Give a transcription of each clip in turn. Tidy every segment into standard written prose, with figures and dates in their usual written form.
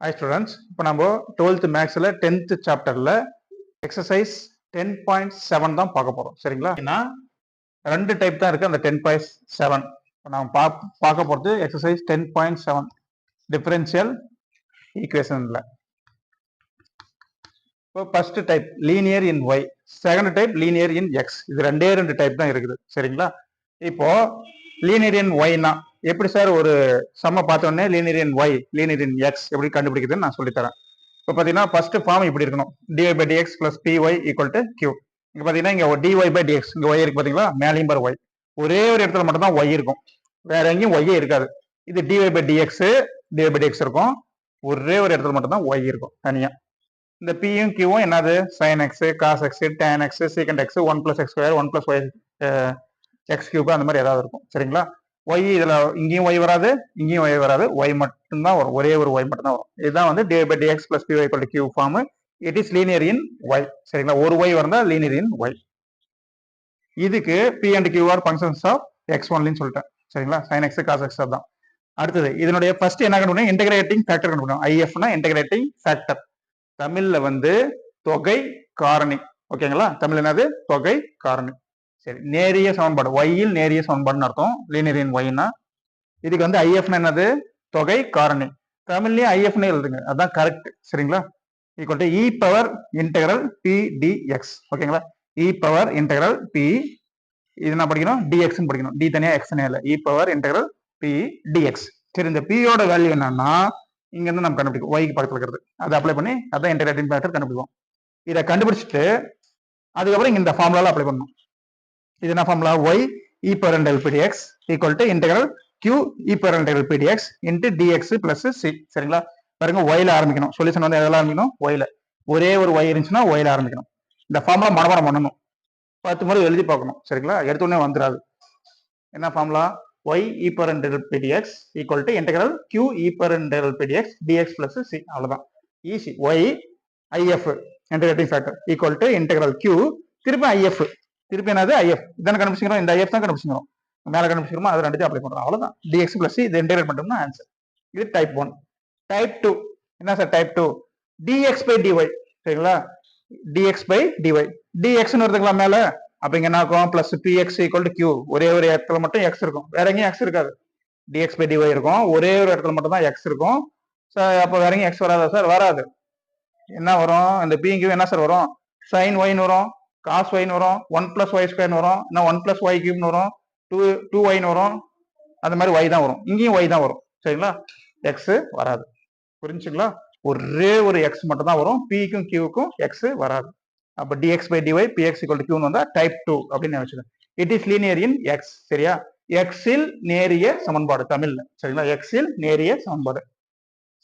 Hi students, இப்போ நம்ம 12th மேக்ஸ்ல 10th சாப்டர்ல எக்ஸசைஸ் 10.7 தான் பார்க்க போறோம் சரிங்களா? ஏன்னா ரெண்டு டைப் தான் இருக்கு அந்த 10.7. இப்போ நம்ம பார்க்க போறது எக்ஸசைஸ் 10.7 டிஃபரன்ஷியல் ஈக்குவேஷன்ல. இப்போ first type linear in y, second type linear in x. இது ரெண்டு டைப் தான் இருக்குது சரிங்களா? இப்போ லீனியர் இன் yனா எப்படி சார் ஒரு சம்ம பார்த்தோன்னே linear in y linear in x எப்படி கண்டுபிடிக்குதுன்னு நான் சொல்லித்தரேன். இப்போ பார்த்தீங்கன்னா ஃபர்ஸ்ட் ஃபார்ம் இப்படி இருக்கணும், dy by dx plus py equal to q. இங்க பார்த்தீங்கன்னா இங்க dy by dx இங்க y இருக்கு பார்த்தீங்களா, மேலையும் பாரு y, ஒரே ஒரு இடத்துல மட்டும் தான் y இருக்கும், வேற எங்கேயும் y இருக்காது. இது dy by dx இருக்கும், ஒரே ஒரு இடத்துல மட்டும் தான் y இருக்கும் தனியா. இந்த பியும் கியூவும் என்னது, sin x cos x tan x secant x 1 plus x square 1 plus y x cube அந்த மாதிரி ஏதாவது இருக்கும் சரிங்களா? y இதுல இங்கேயும் y வராது, இங்கேயும் y வராது, y மட்டும்தான் வரும், ஒரே ஒரு y மட்டும் தான் வரும். இதுதான் வந்து dy by dx plus py equal to q form. It is linear in y சரிங்களா? ஒரு y வந்தா லீனியர் இன் y. இதுக்கு p and q are functions of x ஒன்லின்னு சொல்லிட்டேன் சரிங்களா? sin x cos x தான். அடுத்தது இதனுடைய ஃபர்ஸ்ட் என்ன கண்டுபிடிக்கணும், இன்டகிரேட்டிங் ஃபேக்டர் கண்டுபிடிக்கணும். IFனா இன்டகிரேட்டிங் ஃபேக்டர், தமிழ்ல வந்து தொகை காரணி. ஓகேங்களா? தமிழ் என்னது, தொகை காரணி. சரி, நேரிய சமன்பாடு, ஒய்யில் நேரிய சமன்பாடுன்னு அர்த்தம் லீனியர் இன் ஒய்னா. இதுக்கு வந்து ஐஎஃப்னா என்னது, தொகை காரணி. தமிழ்லயே ஐஎஃப்னே எழுதுங்க, அதான் கரெக்ட் சரிங்களா? Equal to e power integral p dx. ஓகேங்களா? இ பவர் இன்டெகிரல் பி, இது என்ன படிக்கணும், டிஎக்ஸ் படிக்கணும், டி தனியா எக்ஸ் தனியா இல்லை, இ பவர் இன்டெகிரல் பி டிஎக்ஸ். சரி, இந்த பியோட வேல்யூ என்னன்னா இங்க இருந்து நம்ம கண்டுபிடிக்கும், ஒய்க்கு பக்கத்துல இருக்கிறது, அதை அப்ளை பண்ணி அதான் இன்டகிரேட்டிங் ஃபேக்டர் கண்டுபிடிக்கும். இதை கண்டுபிடிச்சிட்டு அதுக்கப்புறம் இங்க இந்த ஃபார்முலால அப்ளை பண்ணணும். இது என்ன formula, y e power integral p dx equal to integral q e power integral p dx into dx plus c. சரிங்களா? பாருங்க, ஒய்ல ஆரம்பிக்கணும், சொல்யூஷன் வந்து எதெல்லாம் ஆரம்பிக்கணும், ஒய்ல. ஒரே ஒரு ஒய் இருந்துச்சுன்னா ஒய்ல ஆரம்பிக்கணும். இந்த ஃபார்முலா மனப்பாடம் பண்ணணும், 10 முறை எழுதி பார்க்கணும் சரிங்களா? எடுத்தோடனே வந்துடாது. என்ன formula, y e power integral pdx equal to integral q e power integral pdx dx plus c. அவ்வளவுதான், easy. y if integrating factor equal to integral q திருப்பி if, திருப்பி என்னது if, இதான கண்டுபிடிச்சிக்கிறோம், இந்த if தான் கண்டுபிடிச்சிக்கிறோம், மேல கண்டுபிடிச்சிக்கிறோம், அது ரெண்டுத்தையும் அப்ளை பண்றோம், அவ்வளவுதான். dx plus c இதை இன்டகிரேட் பண்ணோம்னா ஆன்சர். இது டைப் 1. டைப் 2 என்ன sir, type 2 dx by dy. சரிங்களா? dx by dy, dx ன்னு வருதுங்களா மேல, அப்ப இங்க என்ன இருக்கும், plus px equal to q. ஒரே ஒரு இடத்துல மட்டும் x இருக்கும், வேற எங்கேயும் x இருக்காது. dx by dy இருக்கும், ஒரே ஒரு இடத்துல மட்டும் தான் x இருக்கும். அப்ப வேற எங்கேயும் x வராதா சார், வராது. என்ன வரும், இந்த p q என்ன சார் வரும், sin y ன்னு வரும், cos y ன்னு வரும், 1 plus y square ன்னு வரும், 1 plus y cube ன்னு வரும், 2y ன்னு வரும், அந்த மாதிரி y தான் வரும், இங்கேயும் y தான் வரும் சரிங்களா? x வராது. புரிஞ்சுங்களா? ஒரே ஒரு x மட்டும் தான் வரும், p க்கும் q க்கும் x வராது. அப்ப dx by dy px equal to q வந்தா டைப் 2 அப்படின்னு வச்சுக்கோங்க. It is linear in x. சரியா? x இல் நேரிய சமன்பாடு தமிழ்ல சரிங்களா? x இல் நேரிய சமன்பாடு.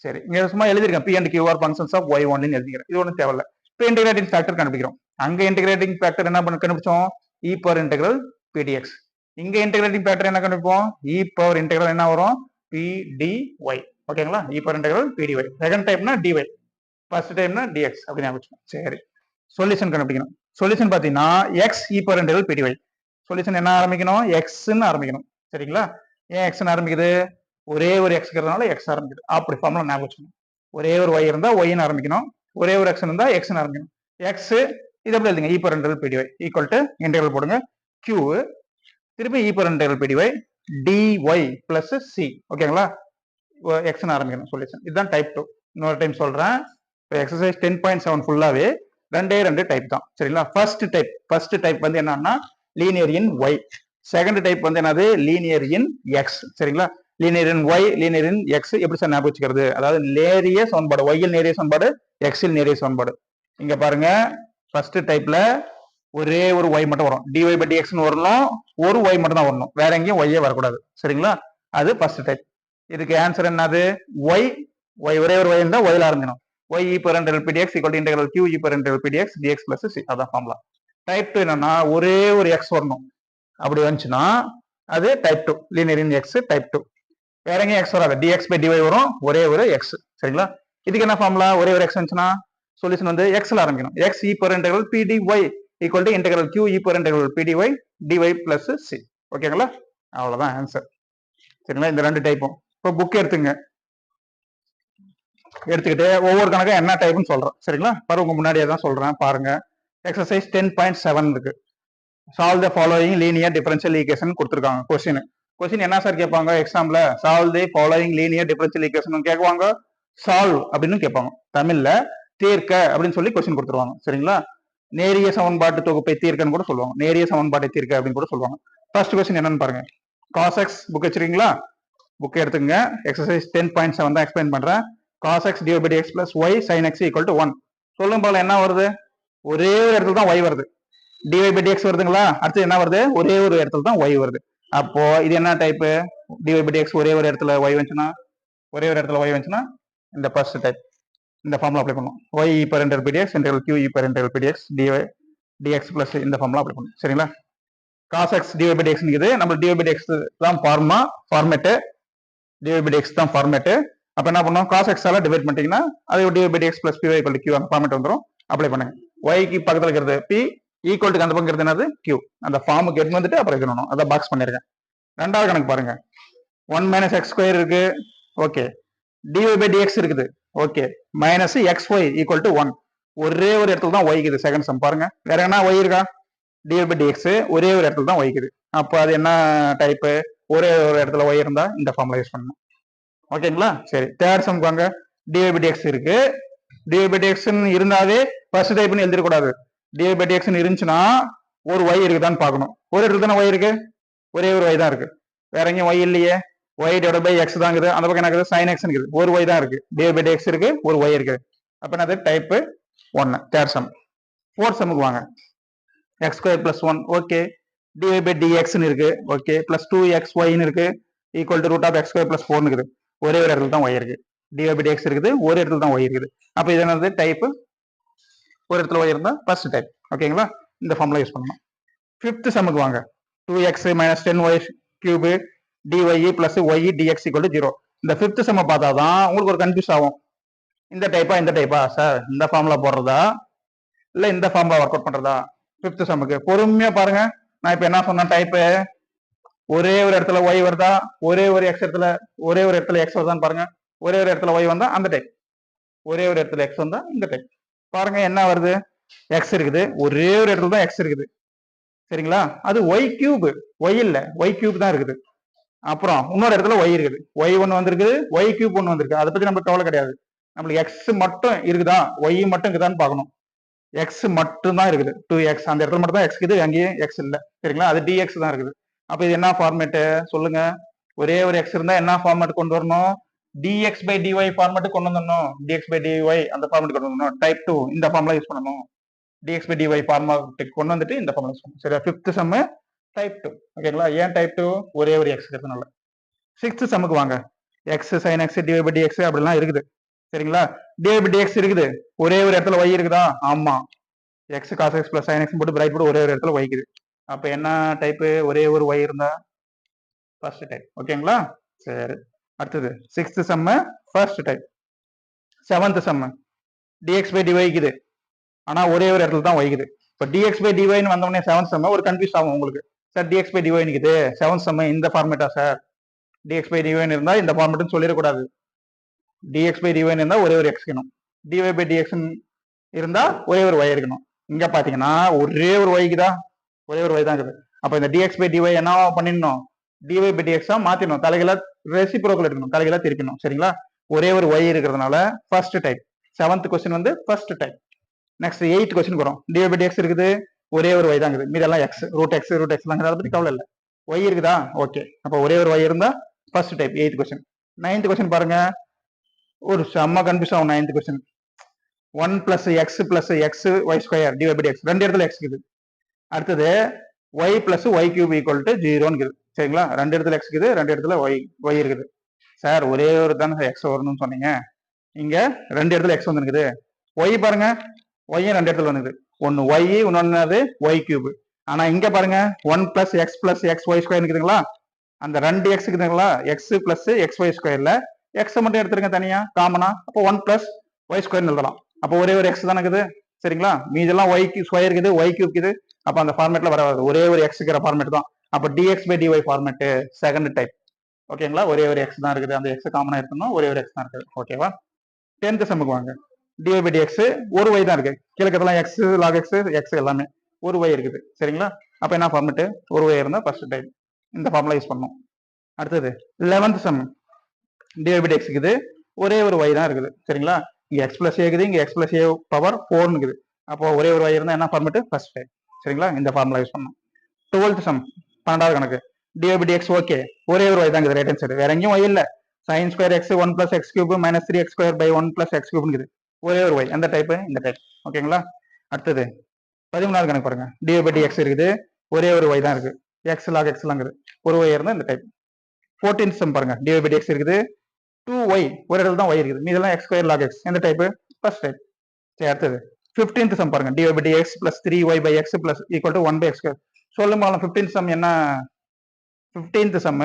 சரி, இங்க சும்மா எழுதிருக்கேன், p and q are functions of y ஒன்லின்னு எழுதிக்கிறேன், இது ஒன்றும் தேவையில்ல. இப்போ இன்டகிரேட்டிங் ஃபேக்டர் கண்டுபிடிக்கிறோம். அங்க இன்டகிரேட்டிங் ஃபேக்டர் என்ன பண்ண கண்டுபிடிச்சோம், e பவர் இன்டெகிரல் pdx. இங்க இன்டகிரேட்டிங் ஃபேக்டர் என்ன கண்டுபிடிப்போம், e பவர் இன்டெகிரல் என்ன வரும், pdy. ஓகேங்களா? e power integral pdy. Second டைப்னா dy, ஃபர்ஸ்ட் டைம்னா dx அப்படின்னு ஞாபகம். சரி, சொல்யூஷன் கண்டுபிடிக்கணும். சொல்யூஷன் பாத்தீங்கன்னா x e power integral pdy. Solution என்ன ஆரம்பிக்கணும், x ன்னு ஆரம்பிக்கணும் சரிங்களா? ஏன் x ன்னு ஆரம்பிக்குது, ஒரே ஒரு x இருக்கிறதுனால x ஆரம்பிக்குது. அப்படி ஃபார்முலா ஞாபகம் வச்சுக்கணும். ஒரே ஒரு y இருந்தா y ன்னு ஆரம்பிக்கணும், ஒரே ஒரு x இருந்தா x ன்னு ஆரம்பிக்கணும். x இது எப்படி எழுதுங்க, e power integral pdy equal to integral போடுங்க, q திருப்பி e power integral pdy dy plus c. ஓகேங்களா? x ன்னு ஆரம்பிக்கணும் சொல்யூஷன். இதுதான் டைப் 2. இன்னொரு டைம் சொல்றேன், இப்போ எக்ஸசைஸ் 10.7 ஃபுல்லாவே ரெண்டு டைப் தான் சரிங்களா? ஃபர்ஸ்ட் டைப் வந்து என்னன்னா linear in y. Second type வந்து என்னது, லீனியர் இன் x. சரிங்களா? Linear in y linear in x எப்படி சார் ஞாபகம் வச்சுக்கிறது, அதாவது நேரிய சமன்பாடு, y இல் நேரிய சமன்பாடு, x இல் நேரிய சமன்பாடு. இங்க பாருங்க, ஃபர்ஸ்ட் டைப்ல ஒரே ஒரு y மட்டும் வரும், dy by dx ன்னு வரணும், ஒரு y மட்டும் தான் வரணும், வேற எங்கேயும் y வரக்கூடாது சரிங்களா? அது ஃபர்ஸ்ட் டைப். இதுக்கு ஆன்சர் என்னது, y ஒரே ஒரு y இருந்தா y ல ஆரம்பிக்கணும், y e power integral pdx equal to integral q e power integral pdx dx plus c. அதான் ஃபார்முலா. டைப் 2 என்னன்னா ஒரே ஒரு x வரணும், அப்படி வந்துச்சுன்னா அது டைப் 2 லீனியர் இன் x டைப் 2. வேற எங்கேயும் x வராது, dx by dy வரும், ஒரே ஒரு x சரிங்களா? இதுக்கு என்ன ஃபார்முலா, ஒரே ஒரு x வந்துச்சுன்னா சொல்யூஷன் வந்து x ல ஆரம்பிக்கணும், x e power integral pdy equal to integral q e power integral pdy dy plus c. ஓகேங்களா? அவ்வளவுதான் ஆன்சர் சரிங்களா? இந்த ரெண்டு டைப்பும். இப்போ புக் எடுத்துங்க, எடுத்துக்கிட்டு ஒவ்வொரு கணக்கும் என்ன டைப்னு சொல்றேன் சரிங்களா. பாரு உங்க முன்னாடியே தான் சொல்றேன் பாருங்க. எக்ஸசைஸ் 10.7 இருக்கு. Solve the following linear differential equation கொடுத்துருக்காங்க. கொஸ்டின் என்ன சார் கேட்பாங்க எக்ஸாம்ல? Solve the following linear differential equation கேட்பாங்க. சால்வ் அப்படின்னு கேட்பாங்க. தமிழ்ல தீர்க்க அப்படின்னு சொல்லி கொஸ்டின் கொடுத்துருவாங்க சரிங்களா. நேரிய சமன்பாட்டு தொகுப்பை தீர்க்கன்னு கூட சொல்லுவாங்க. நேரிய சமன்பாட்டை தீர்க்க அப்படின்னு கூட சொல்லுவாங்க. ஃபர்ஸ்ட் கொஸ்டின் என்னன்னு பாருங்க. காஸ் எக்ஸ் புக் வச்சிருக்கீங்களா? புக் எடுத்துங்க. எக்ஸசைஸ் 10.7 தான் எக்ஸ்பிளைன் பண்றேன். Cos x divide by x plus y sine x equal to 1. சொல்லும் போல என்ன வருது? ஒரே ஒரு இடத்துல தான் ஒய் வருது. டிவை பை டிஎக்ஸ் வருதுங்களா? அடுத்து என்ன வருது? ஒரே ஒரு இடத்துல தான் ஒய் வருது. அப்போ இது என்ன டைப்? டிவை பை டிஎக்ஸ் ஒரே ஒரு இடத்துல ஒய் வந்துச்சுன்னா, ஒரே ஒரு இடத்துல ஒய் வந்துச்சுன்னா இந்த ஃபர்ஸ்ட் டைப் இந்த ஃபார்முலா அப்ளை பண்ணுவோம். Y e power integral by dx integral q e power integral by dx dy dx plus இந்த ஃபார்முலா அப்ளை பண்ணுவோம் சரிங்களா. Cos x dy by dx இருக்குது. நம்ம டிவை பை டிஎக்ஸ் தான் ஃபார்மேட்டு. டிவை பை டிஎக்ஸ் தான் format. அப்ப என்ன பண்ணுவோம்? காஸ் எக்ஸால டிவைட் பண்ணிட்டீங்கன்னா அது dy by dx plus p y equal to q அந்த ஃபார்மேட் வந்துடும். அப்ளை பண்ணுங்க. ஒய்க்கு பக்கத்துல இருக்கிறது பி ஈக்குவல் அந்த பக்கம் இருக்கிறது என்னது? கியூ. அந்த ஃபார்முக்கு எடுத்து வந்துட்டு அப்புறம் எழுதணும். அதை பாக்ஸ் பண்ணிருக்கேன். ரெண்டாவது கணக்கு பாருங்க. 1 மைனஸ் எக்ஸ் ஸ்கொயர் இருக்கு. ஓகே. டிவை பை டிஎக்ஸ் இருக்குது. Okay. Minus x y equal to 1. ஒரே ஒரு இடத்துல தான் ஒய் இருக்குது. செகண்ட் சம் பாருங்க. வேற என்ன ஒய் இருக்கா? டிவை பை டிஎக்ஸ் ஒரே ஒரு இடத்துல தான் ஒய் இருக்குது. அப்போ அது என்ன டைப்? ஒரே ஒரு இடத்துல ஒய் இருந்தா இந்த ஃபார்முலா யூஸ் பண்ணணும். ஓகேங்களா? சரி. தேர்ட் சம் வாங்க. டிவை பை டிஎக்ஸ் இருக்கு. டிவை பை டிஎக்ஸ் இருந்தாவே ஃபர்ஸ்ட் டைப்னு எழுதிடக்கூடாது. டிவை பை டிஎக்ஸ் இருந்துச்சுன்னா ஒரு ஒய் இருக்குதான்னு பார்க்கணும். ஒரு இடத்துல தானே ஒய் இருக்கு. ஒரே ஒரு ஒய் தான் இருக்கு. வேற எங்கேயும் ஒய் இல்லையே. ஒய் டிவைட் பை எக்ஸ் தான் இருக்குது. அந்த பக்கம் என்ன இருக்குது? சைன் எக்ஸ் இருக்குது. ஒரு ஒய் தான் இருக்கு. டிவை பை டிஎக்ஸ் இருக்கு. ஒரு ஒய் இருக்கு. அப்ப என்னது? டைப் 1. Third sum. ஃபோர்த் சம்முக்கு வாங்க. X square plus 1. Okay. Dy by டிஎக்ஸ்னு இருக்கு. ஓகே. பிளஸ் 2எக்ஸ் ஒய்னு இருக்கு. Equal to root of x square plus 4 இருக்குது. ஒரே ஒரு இடத்துல தான் ஒய் இருக்கு. டிவை பை டிஎக்ஸ் இருக்குது. ஒரு இடத்துல தான் ஒய் இருக்குது. அப்ப இது என்னது? டைப் ஒரு இடத்துல ஒய் இருந்தா ஃபர்ஸ்ட் டைப். ஓகேங்களா? இந்த ஃபார்முலா யூஸ் பண்ணணும். ஃபிஃப்த் சம்முக்கு வாங்க. 2x minus 10y cube dy plus y dx equal to 0. இந்த ஃபிஃப்த் சம்ம பார்த்தாதான் உங்களுக்கு ஒரு கன்ஃபியூஸ் ஆகும். இந்த டைப்பா சார்? இந்த ஃபார்முலா போடுறதா இல்ல இந்த ஃபார்முலா ஒர்க் அவுட் பண்றதா? ஃபிஃப்த் சம்முக்கு பொறுமையா பாருங்க. நான் இப்ப என்ன சொன்ன டைப் ஒரே ஒரு இடத்துல y வருதா? ஒரே ஒரு இடத்துல x வருதான்னு பாருங்க. ஒரே ஒரு இடத்துல y வந்தா அந்த டைப். ஒரே ஒரு இடத்துல x வந்தா இந்த டைப். பாருங்க என்ன வருது? எக்ஸ் இருக்குது. ஒரே ஒரு இடத்துல தான் எக்ஸ் இருக்குது சரிங்களா. அது ஒய் கியூப். ஒய் இல்ல, ஒய் கியூப் தான் இருக்குது. அப்புறம் இன்னொரு இடத்துல ஒய் இருக்குது. ஒய் ஒன்னு வந்திருக்குது, ஒய் கியூப் ஒன்னு வந்திருக்கு. அதை பத்தி நமக்கு கவலை கிடையாது. நம்மளுக்கு எக்ஸ் மட்டும் இருக்குதா, ஒய் மட்டும் இருக்குதான்னு பார்க்கணும். எக்ஸ் மட்டும் தான் இருக்குது. 2x அந்த இடத்துல மட்டும் தான் எக்ஸ் இருக்குது. அங்கேயும் எக்ஸ் இல்ல சரிங்களா. அது டிஎக்ஸ் தான் இருக்குது. அப்ப இது என்ன ஃபார்மேட்டு சொல்லுங்க? ஒரே ஒரு எக்ஸ் இருந்தா என்ன ஃபார்மேட் கொண்டு வரணும்? dx by dy ஃபார்மேட் கொண்டு வந்துடணும். dx by dy அந்த ஃபார்மேட் கொண்டு வரணும். டைப் 2 இந்த ஃபார்முலா யூஸ் பண்ணணும். dx by dy ஃபார்மேட் கொண்டு வந்துட்டு இந்த ஃபார்முலா யூஸ் பண்ணணும். சரியா? Fifth some type 2. ஓகேங்களா? ஏன் டைப் 2? ஒரே ஒரு எக்ஸ் இருக்கிறதுனால. சிக்ஸ்த் சம்முக்கு வாங்க. X sine x dy by dx அப்படிலாம் இருக்குது சரிங்களா. டிவை பை டிஎக்ஸ் இருக்குது. ஒரே ஒரு இடத்துல ஒய் இருக்குதா? ஆமா. X cos x plus sine x போட்டு பிரைட் போட்டு ஒரே ஒரு இடத்துல ஒய் இருக்குது. அப்ப என்ன டைப்? ஒரே ஒரு ஒய் இருந்தா ஃபர்ஸ்ட் டைப். ஓகேங்களா? சரி. அடுத்தது sixth some first type. Seventh some dx by dy இருக்குது. ஆனா ஒரே ஒரு இடத்துல தான் வைக்குது. இப்போ dx by dy ன்னு வந்தோடனே செவன்த் சம் ஒரு கன்ஃபியூஸ் ஆகும் உங்களுக்கு. சார் dx by dy இருக்குது செவன்த் சம் இந்த ஃபார்மேட்டா சார்? dx by dy இருந்தா இந்த ஃபார்மேட்னு சொல்லிடக்கூடாது. dx by dy இருந்தா ஒரே ஒரு எக்ஸ் இருக்கணும். dy by dx இருந்தா ஒரே ஒரு y இருக்கணும். இங்க பாத்தீங்கன்னா ஒரே ஒரு வைக்குதா? ஒரே ஒரு y தான் இருக்குது. அப்ப இந்த dx by dy என்ன பண்ணிடணும்? dy by dx மாத்திடணும். தலைகளை ரெசிப்ரோக்கல் எடுக்கணும். தலைகளை திருப்பிடணும். சரிங்களா? ஒரே ஒரு y இருக்கிறதுனால ஃபர்ஸ்ட் டைப். செவன்த் கொஸ்டின் வந்து first type. Next 8th question வரும். dy by dx இருக்குது. ஒரே ஒரு y தான் இருக்குது. மீதெல்லாம் x ரூட் எக்ஸ் எல்லாம் அதை பத்தி கவலை இல்லை. y இருக்குதா? ஓகே. அப்ப ஒரே ஒரு y இருந்தா first type. 8th question. 9th question பாருங்க. ஒரு செம்ம கன்ஃபியூஸ் ஆகும் 9th question. 1 plus x plus x y square dy by dx ரெண்டு இடத்துல x இருக்குது. அடுத்தது y plus y cube equal to 0ன்னு இருக்குது. சரிங்களா? ரெண்டு இடத்துல எக்ஸ் இருக்குது, ரெண்டு இடத்துல ஒய் இருக்குது. சார் ஒரே ஒரு தானே எக்ஸ் வரணும்னு சொன்னீங்க. இங்க ரெண்டு இடத்துல எக்ஸ் வந்துருக்குது. ஒய் பாருங்க, ஒய்யும் ரெண்டு இடத்துல வந்துருக்குது. ஒன்னு ஒய், இன்னொன்னு ஒய் கியூப். ஆனா இங்க பாருங்க 1 பிளஸ் எக்ஸ் ஒய் ஸ்கொயர் இருக்குதுங்களா? அந்த ரெண்டு எக்ஸ் இருக்குதுங்களா? எக்ஸ் பிளஸ் எக்ஸ் ஒய் ஸ்கொயர்ல எக்ஸ் மட்டும் எடுத்துருங்க தனியா காமனா. அப்போ 1 பிளஸ் ஒய் ஸ்கொயர் எழுதலாம். அப்போ ஒரே ஒரு எக்ஸ் தானே இருக்குது. சரிங்களா? மீதெல்லாம் ஒய் ஸ்கொயர் இருக்குது, ஒய் கியூப் இருக்குது. அப்ப அந்த ஃபார்மேட்ல வராது. ஒரே ஒரு எக்ஸ் இருக்கிற ஃபார்மேட் தான். அப்ப dx by dy format second type. ஓகேங்களா? ஒரே ஒரு எக்ஸ் தான் இருக்குது. அந்த எக்ஸ் காமனா இருக்கணும். ஒரே ஒரு எக்ஸ் தான் இருக்குது. ஓகேவா? 10th சம்முக்கு வாங்க. dy by dx ஒரு y தான் இருக்கு. கீழக்கெல்லாம் x log x x எல்லாமே ஒரு y இருக்குது. சரிங்களா? அப்ப என்ன ஃபார்மட்? ஒரு y இருந்தா ஃபர்ஸ்ட் டைப் இந்த ஃபார்முலா யூஸ் பண்ணணும். அடுத்தது 11th some dy by dx இருக்குது. ஒரே ஒரு y தான் இருக்குது. சரிங்களா? இங்க x plus a இருக்குது, இங்க x plus a பவர் 4 இருக்குது. அப்போ ஒரே ஒரு y இருந்தா என்ன ஃபார்மட்? First type. சரிங்களா? இந்த ஃபார்முலா யூஸ் பண்ணணும். 12th சம் 12வது கணக்கு dy by dx ஓகே, ஒரே ஒரு y தான் இருக்குது ரைட் ஹேண்ட் சைடு, வேற எங்கேயும் y இல்ல. sin square x 1 plus x cube minus 3x square by 1 plus x cube இருக்குது. ஒரே ஒரு y, அந்த டைப் இந்த டைப். ஓகேங்களா? அடுத்தது 13வது கணக்கு பாருங்க. dy by dx இருக்குது, ஒரே ஒரு y தான் இருக்கு. x log x லாங்குது, ஒரு y இருந்தா இந்த டைப். 14th சம் பாருங்க. dy by dx இருக்குது, 2y ஒரு இடத்துல தான் y இருக்குது, மீதெல்லாம் x square log x, எந்த டைப்? First type. சரி, அடுத்தது 15th சம் பாருங்க. dy by dx plus 3y by x plus equal to 1 by x square. சொல்லும் 15th சம் என்ன? 15th சம்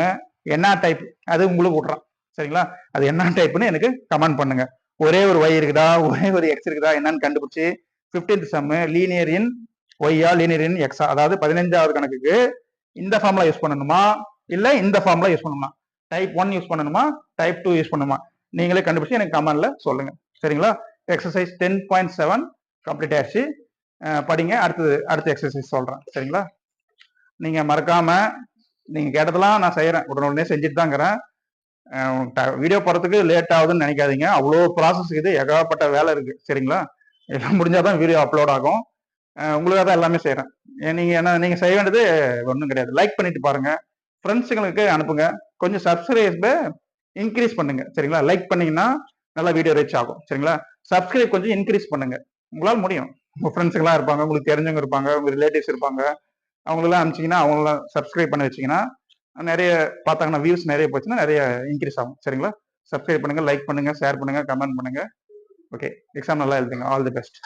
என்ன டைப்? அது உங்களுக்கு விட்றான். சரிங்களா? அது என்ன டைப்னு எனக்கு கமெண்ட் பண்ணுங்க. ஒரே ஒரு y இருக்குதா, ஒரே ஒரு x இருக்குதா என்னன்னு கண்டுபிடிச்சு 15th some linear in y ah linear in x, அதாவது 15வது கணக்குக்கு இந்த ஃபார்முலா யூஸ் பண்ணணுமா இல்ல இந்த ஃபார்முலா யூஸ் பண்ணணுமா, டைப் 1 யூஸ் பண்ணணுமா டைப் 2 யூஸ் பண்ணணுமா, நீங்களே கண்டுபிடிச்சு எனக்கு கமெண்ட்ல சொல்லுங்க. சரிங்களா? எக்ஸசைஸ் 10.7 கம்ப்ளீட் ஆயிடுச்சு. படிங்க. அடுத்த எக்ஸசைஸ் சொல்றேன். சரிங்களா? நீங்க மறக்காம நீங்க கேட்டதெல்லாம் நான் செய்யறேன், உடனே செஞ்சுட்டு தாங்கிறேன். வீடியோ போறதுக்கு லேட் ஆகுதுன்னு நினைக்காதீங்க, அவ்வளோ ப்ராசஸ் இது, ஏகப்பட்ட வேலை இருக்கு. சரிங்களா? எல்லாம் முடிஞ்சாதான் வீடியோ அப்லோட் ஆகும். உங்களுக்காக தான் எல்லாமே செய்யறேன். நீங்க செய்ய வேண்டியது ஒன்றும் கிடையாது, லைக் பண்ணிட்டு பாருங்க, ஃப்ரெண்ட்ஸுங்களுக்கு அனுப்புங்க, கொஞ்சம் சப்ஸ்கிரைபை இன்க்ரீஸ் பண்ணுங்க. சரிங்களா? லைக் பண்ணீங்கன்னா நல்லா வீடியோ ரீச் ஆகும். சரிங்களா? சப்ஸ்கிரைப் கொஞ்சம் இன்க்ரீஸ் பண்ணுங்க, உங்களால முடியும். உங்க ஃப்ரெண்ட்ஸுங்களாம் இருப்பாங்க, உங்களுக்கு தெரிஞ்சவங்க இருப்பாங்க, உங்க ரிலேட்டிவ்ஸ் இருப்பாங்க, அவங்களெல்லாம் அனுப்பிச்சிங்கன்னா, அவங்களெல்லாம் சப்ஸ்கிரைப் பண்ண வச்சிங்கன்னா நிறைய பார்த்தாங்கன்னா வியூஸ் நிறைய போச்சுன்னா நிறைய இன்க்ரீஸ் ஆகும். சரிங்களா? சப்ஸ்கிரைப் பண்ணுங்க, லைக் பண்ணுங்க, ஷேர் பண்ணுங்க, கமெண்ட் பண்ணுங்க. ஓகே, எக்ஸாம் நல்லா எழுதுங்க. All the best.